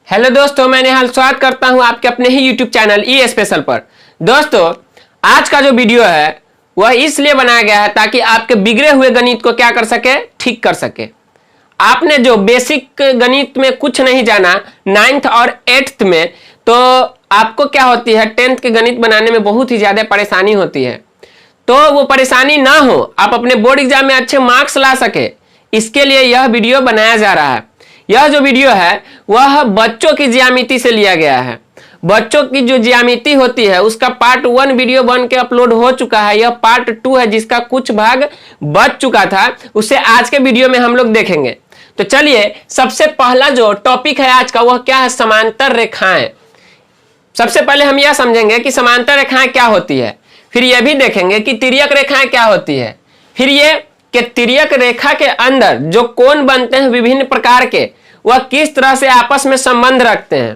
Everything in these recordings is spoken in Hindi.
हेलो दोस्तों, मैं निहाल स्वागत करता हूं आपके अपने ही यूट्यूब चैनल ई स्पेशल पर। दोस्तों, आज का जो वीडियो है वह इसलिए बनाया गया है ताकि आपके बिगड़े हुए गणित को क्या कर सके, ठीक कर सके। आपने जो बेसिक गणित में कुछ नहीं जाना 9th और 8th में, तो आपको क्या होती है 10th के गणित बनाने में बहुत ही ज्यादा परेशानी होती है। तो वो परेशानी ना हो, आप अपने बोर्ड एग्जाम में अच्छे मार्क्स ला सके, इसके लिए यह वीडियो बनाया जा रहा है। यह जो वीडियो है वह बच्चों की ज्यामिति से लिया गया है। बच्चों की जो ज्यामिति होती है उसका पार्ट 1 वीडियो बन के अपलोड हो चुका है। यह पार्ट 2 है जिसका कुछ भाग बच चुका था, उसे आज के वीडियो में हम लोग देखेंगे। तो चलिए, सबसे पहला जो टॉपिक है आज का वह क्या है, समांतर रेखाएं। सबसे पहले हम यह समझेंगे कि समांतर रेखाएं क्या होती है, फिर यह भी देखेंगे कि तिर्यक रेखाएं क्या होती है, फिर ये कि तिर्यक रेखा के अंदर जो कोण बनते हैं विभिन्न प्रकार के, वह किस तरह से आपस में संबंध रखते हैं।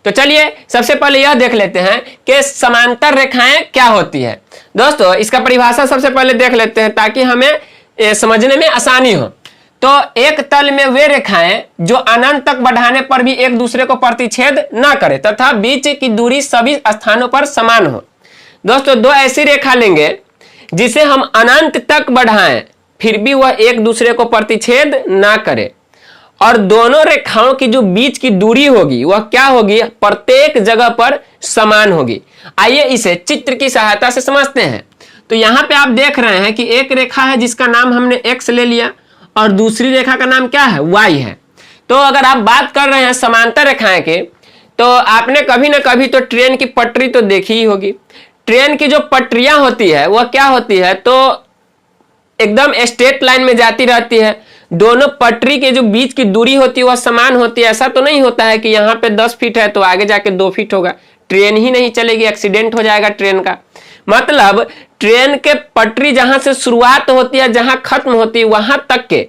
तो चलिए सबसे पहले यह देख लेते हैं कि समांतर रेखाएं क्या होती है। दोस्तों, इसका परिभाषा सबसे पहले देख लेते हैं ताकि हमें समझने में आसानी हो। तो एक तल में वे रेखाएं जो अनंत तक बढ़ाने पर भी एक दूसरे को प्रतिच्छेद न करे तथा बीच की दूरी सभी स्थानों पर समान हो। दोस्तों, दो ऐसी रेखा लेंगे जिसे हम अनंत तक बढ़ाएं फिर भी वह एक दूसरे को प्रतिच्छेद ना करे, और दोनों रेखाओं की जो बीच की दूरी होगी वह क्या होगी, प्रत्येक जगह पर समान होगी। आइए इसे चित्र की सहायता से समझते हैं। तो यहाँ पे आप देख रहे हैं कि एक रेखा है जिसका नाम हमने x ले लिया और दूसरी रेखा का नाम क्या है, y है। तो अगर आप बात कर रहे हैं समांतर रेखाएं के, तो आपने कभी ना कभी तो ट्रेन की पटरी तो देखी ही होगी। ट्रेन की जो पटरियां होती है वह क्या होती है, तो एकदम स्ट्रेट लाइन में जाती रहती है। दोनों पटरी के जो बीच की दूरी होती है वह समान होती है। ऐसा तो नहीं होता है कि यहाँ पे 10 फीट है तो आगे जाके 2 फीट होगा, ट्रेन ही नहीं चलेगी, एक्सीडेंट हो जाएगा ट्रेन का। मतलब ट्रेन के पटरी जहां से शुरुआत होती है जहां खत्म होती है वहां तक के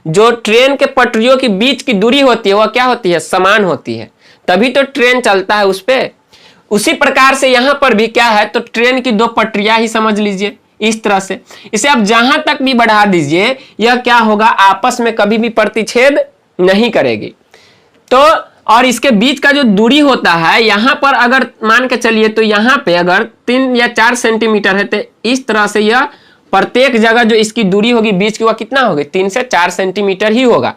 जो ट्रेन के पटरियों की बीच की दूरी होती है वह क्या होती है, समान होती है, तभी तो ट्रेन चलता है उस पे। उसी प्रकार से यहां पर भी क्या है, तो ट्रेन की 2 पटरियां ही समझ लीजिए इस तरह से। इसे आप जहां तक भी बढ़ा दीजिए यह क्या होगा, आपस में कभी भी प्रतिच्छेद नहीं करेगी। तो और इसके बीच का जो दूरी होता है, यहां पर अगर मान के चलिए तो यहां पे अगर 3 या 4 सेंटीमीटर है तो इस तरह से यह प्रत्येक जगह जो इसकी दूरी होगी बीच की वह कितना होगी, 3 से 4 सेंटीमीटर ही होगा,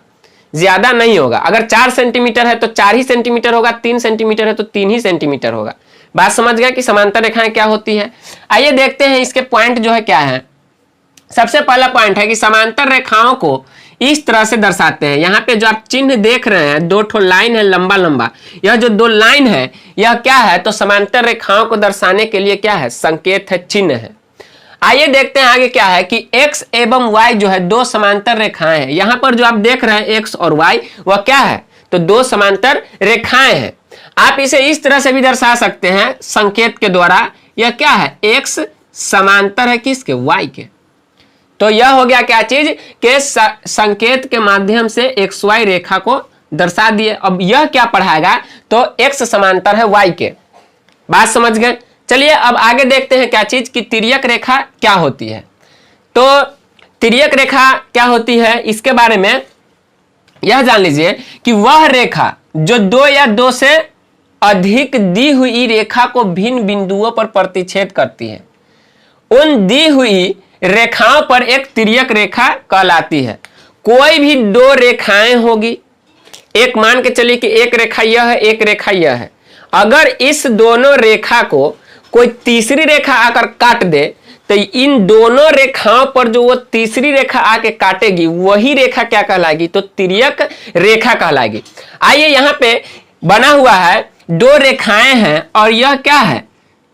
ज्यादा नहीं होगा। अगर 4 सेंटीमीटर है तो 4 ही सेंटीमीटर होगा, 3 सेंटीमीटर है तो 3 ही सेंटीमीटर होगा। बात समझ गया कि समांतर रेखाएं क्या होती है। आइए देखते हैं इसके पॉइंट जो है क्या है। सबसे पहला पॉइंट है कि समांतर रेखाओं को इस तरह से दर्शाते हैं। यहाँ पे जो आप चिन्ह देख रहे हैं, 2 ठो लाइन है लंबा लंबा, यह जो 2 लाइन है यह क्या है, तो समांतर रेखाओं को दर्शाने के लिए क्या है, संकेत है, चिन्ह है। आइए देखते हैं आगे क्या है कि x एवं y जो है 2 समांतर रेखाएं हैं। यहाँ पर जो आप देख रहे हैं x और y वह क्या है, तो 2 समांतर रेखाएं हैं। आप इसे इस तरह से भी दर्शा सकते हैं संकेत के द्वारा, यह क्या है, x समांतर है किसके, y के। तो यह हो गया क्या चीज के संकेत के माध्यम से xy रेखा को दर्शा दिए। अब यह क्या पढ़ाएगा, तो x समांतर है y के। बात समझ गए। चलिए अब आगे देखते हैं क्या चीज कि तिर्यक रेखा क्या होती है। तो तिर्यक रेखा क्या होती है इसके बारे में यह जान लीजिए कि वह रेखा जो 2 या 2 से अधिक दी हुई रेखा को भिन्न बिंदुओं पर प्रतिच्छेद करती है, उन दी हुई रेखाओं पर एक तिर्यक रेखा कहलाती है। कोई भी 2 रेखाएं होगी, एक मान के चलिए कि एक रेखा यह है, एक रेखा यह है। अगर इस दोनों रेखा को कोई तीसरी रेखा आकर काट दे तो इन दोनों रेखाओं पर जो वो तीसरी रेखा आके काटेगी वही रेखा क्या कहलाएगी, तो तिर्यक रेखा कहलाएगी। आइए यहाँ पे बना हुआ है 2 रेखाएं हैं और यह क्या है,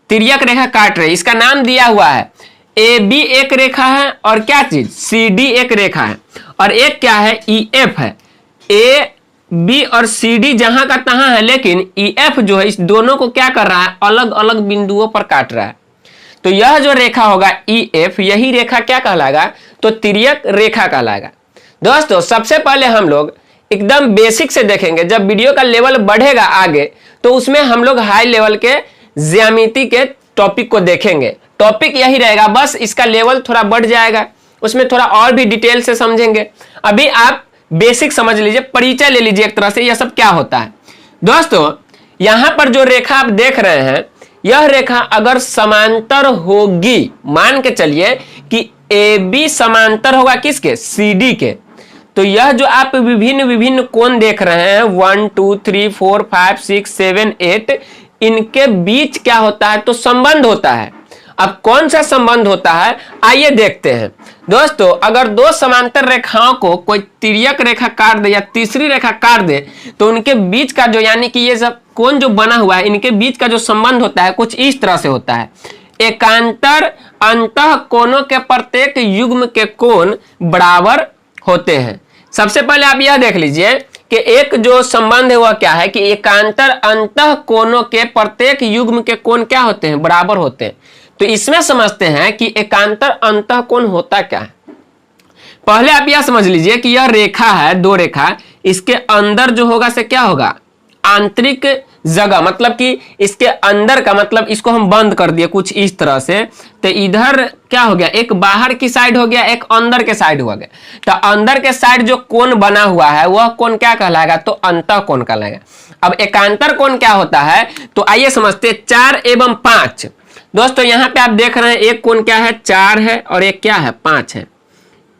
तिर्यक रेखा काट रही, इसका नाम दिया हुआ है AB एक रेखा है और क्या चीज CD एक रेखा है, और एक क्या है EF है। AB और CD जहां का तहां है, लेकिन EF जो है इस दोनों को क्या कर रहा है, अलग अलग बिंदुओं पर काट रहा है। तो यह जो रेखा होगा EF, यही रेखा क्या कहलाएगा, तो तिर्यक रेखा कहलाएगा। दोस्तों, सबसे पहले हम लोग एकदम बेसिक से देखेंगे। जब वीडियो का लेवल बढ़ेगा आगे तो उसमें हम लोग हाई लेवल के ज्यामिति के टॉपिक को देखेंगे। टॉपिक यही रहेगा, बस इसका लेवल थोड़ा बढ़ जाएगा, उसमें थोड़ा और भी डिटेल से समझेंगे। अभी आप बेसिक समझ लीजिए, परिचय ले लीजिए एक तरह से, यह सब क्या होता है। दोस्तों यहां पर जो रेखा आप देख रहे हैं, यह रेखा अगर समांतर होगी, मान के चलिए कि ए बी समांतर होगा किसके, सी डी के, तो यह जो आप विभिन्न विभिन्न कोण देख रहे हैं 1 2 3 4 5 6 7 8, इनके बीच क्या होता है, तो संबंध होता है। अब कौन सा संबंध होता है, आइए देखते हैं। दोस्तों अगर दो समांतर रेखाओं को कोई तिर्यक रेखा काट दे या तीसरी रेखा काट दे, तो उनके बीच का जो, यानी कि ये सब कोण जो बना हुआ है, इनके बीच का जो संबंध होता है कुछ इस तरह से होता है। एकांतर अंतः कोणों के प्रत्येक युग्म के कोण बराबर होते हैं। सबसे पहले आप यह देख लीजिए कि एक जो संबंध है वह क्या है कि एकांतर अंतः कोणों के प्रत्येक युग्म के कोण क्या होते हैं, बराबर होते हैं। तो इसमें समझते हैं कि एकांतर अंतः कोण होता क्या है। पहले आप यह समझ लीजिए कि यह रेखा है, दो रेखा, इसके अंदर जो होगा से क्या होगा, आंतरिक जगह, मतलब कि इसके अंदर का मतलब इसको हम बंद कर दिए कुछ इस तरह से, तो इधर क्या हो गया, एक बाहर की साइड हो गया, एक अंदर के साइड हो गया। तो अंदर के साइड जो कोण बना हुआ है वह कोण क्या कहलाएगा, तो अंतः कोण कहलाएगा। अब एकांतर कोण क्या होता है, तो आइए समझते, 4 एवं 5। दोस्तों यहां पे आप देख रहे हैं एक कोण क्या है, 4 है, और एक क्या है, 5 है।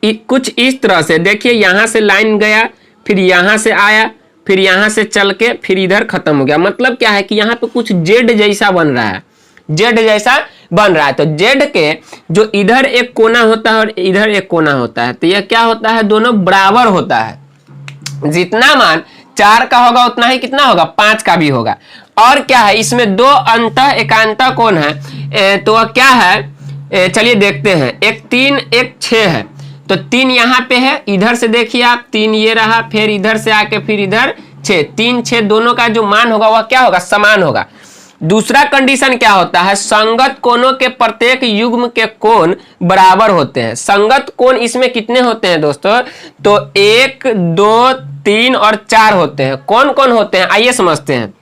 कुछ इस तरह से देखिए, यहां से लाइन गया, फिर यहां से आया, फिर यहां से चल के फिर इधर खत्म हो गया। मतलब क्या है कि यहाँ पे कुछ जेड जैसा बन रहा है, जेड जैसा बन रहा है। तो जेड के जो इधर एक कोना होता है और इधर एक कोना होता है, तो यह क्या होता है, दोनों बराबर होता है। जितना मान 4 का होगा उतना ही कितना होगा, 5 का भी होगा। और क्या है, इसमें दो अंतः एकांतर कोण है, तो वह क्या है, चलिए देखते हैं। एक 3 एक 6 है, तो 3 यहाँ पे है, इधर से देखिए आप 3 ये रहा, फिर इधर से आके फिर इधर 6, 3 6 दोनों का जो मान होगा वह क्या होगा, समान होगा। दूसरा कंडीशन क्या होता है, संगत कोणों के प्रत्येक युग्म के कोण बराबर होते हैं। संगत कोण इसमें कितने होते हैं दोस्तों, तो 1 2 3 और 4 होते हैं। कौन कौन होते हैं, आइए समझते हैं।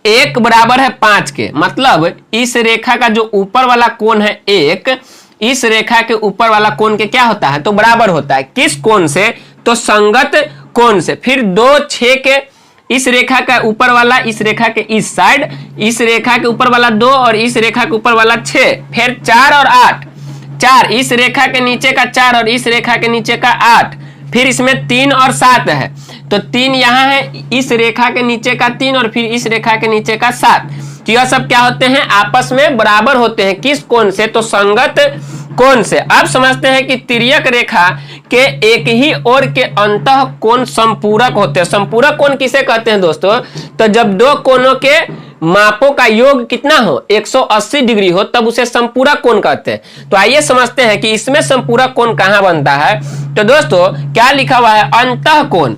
1 बराबर है 5 के, मतलब इस रेखा का जो ऊपर वाला कोण है 1, इस रेखा के ऊपर वाला कोण के क्या होता है, तो बराबर होता है। किस कोण से, तो संगत कोण से। फिर 2 6 के, इस रेखा का ऊपर वाला इस रेखा के इस साइड, इस रेखा के ऊपर वाला 2 और इस रेखा के ऊपर वाला 6। फिर 4 और 8, 4 इस रेखा के नीचे का 4 और इस रेखा के नीचे का 8। फिर इसमें 3 और 7 है, तो 3 यहाँ है, इस रेखा के नीचे का 3 और फिर इस रेखा के नीचे का 7। तो यह सब क्या होते हैं, आपस में बराबर होते हैं। किस कोण से, तो संगत कोण से। अब समझते हैं कि तिर्यक रेखा के एक ही ओर के अंतः कोण संपूरक होते हैं। संपूरक कोण किसे कहते हैं दोस्तों, तो जब दो कोणों के मापों का योग कितना हो, 180 डिग्री हो, तब उसे संपूरक कोण कहते हैं। तो आइए समझते हैं कि इसमें संपूरक कोण कहां बनता है। तो दोस्तों क्या लिखा हुआ है, अंतः कोण।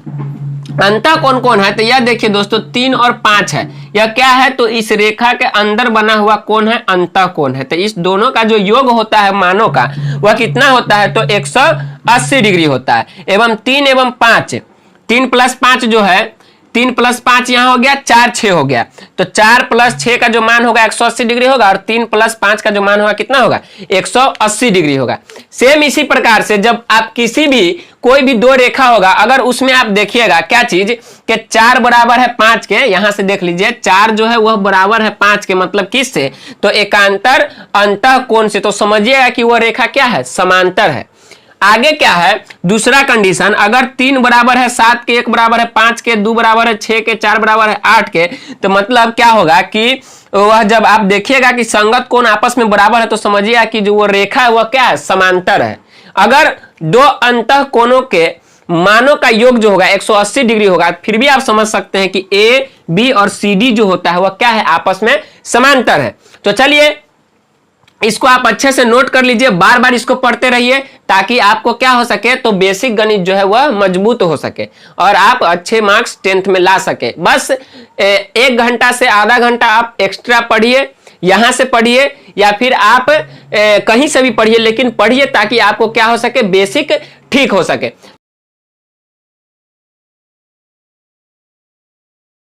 अंतः कोण कौन है, तो यह देखिए दोस्तों 3 और 5 है। यह क्या है, तो इस रेखा के अंदर बना हुआ कोण है, अंतः कोण है। तो इस दोनों का जो योग होता है मानों का, वह कितना होता है, तो 180 डिग्री होता है। एवं 3 एवं 5, 3 + 5 जो है, 3 + 5 यहाँ हो गया, 4 6 हो गया। तो 4 + 6 का जो मान होगा 180 डिग्री होगा, और 3 + 5 का जो मान होगा कितना होगा, 180 डिग्री होगा। सेम इसी प्रकार से जब आप किसी भी कोई भी दो रेखा होगा, अगर उसमें आप देखिएगा क्या चीज कि 4 बराबर है 5 के, यहां से देख लीजिए 4 जो है वह बराबर है 5 के, मतलब किस से, तो एकांतर अंतः कोण से। तो समझिएगा कि वह रेखा क्या है, समांतर है। आगे क्या है, दूसरा कंडीशन, अगर 3 बराबर है 7 के, 1 बराबर है 5 के, 2 बराबर है 6 के, 4 बराबर है 8 के, तो मतलब क्या होगा कि वह जब आप देखिएगा कि संगत कोण आपस में बराबर है, तो समझिएगा कि जो वो रेखा है वह क्या है, समांतर है। अगर दो अंतः कोणों के मानों का योग जो होगा 180 डिग्री होगा, फिर भी आप समझ सकते हैं कि ए बी और सी डी जो होता है वह क्या है, आपस में समांतर है। तो चलिए इसको आप अच्छे से नोट कर लीजिए, बार बार इसको पढ़ते रहिए, ताकि आपको क्या हो सके, तो बेसिक गणित जो है वह मजबूत हो सके और आप अच्छे मार्क्स 10th में ला सके। बस 1 घंटा से आधा घंटा आप एक्स्ट्रा पढ़िए, यहां से पढ़िए या फिर आप कहीं से भी पढ़िए, लेकिन पढ़िए ताकि आपको क्या हो सके, बेसिक ठीक हो सके।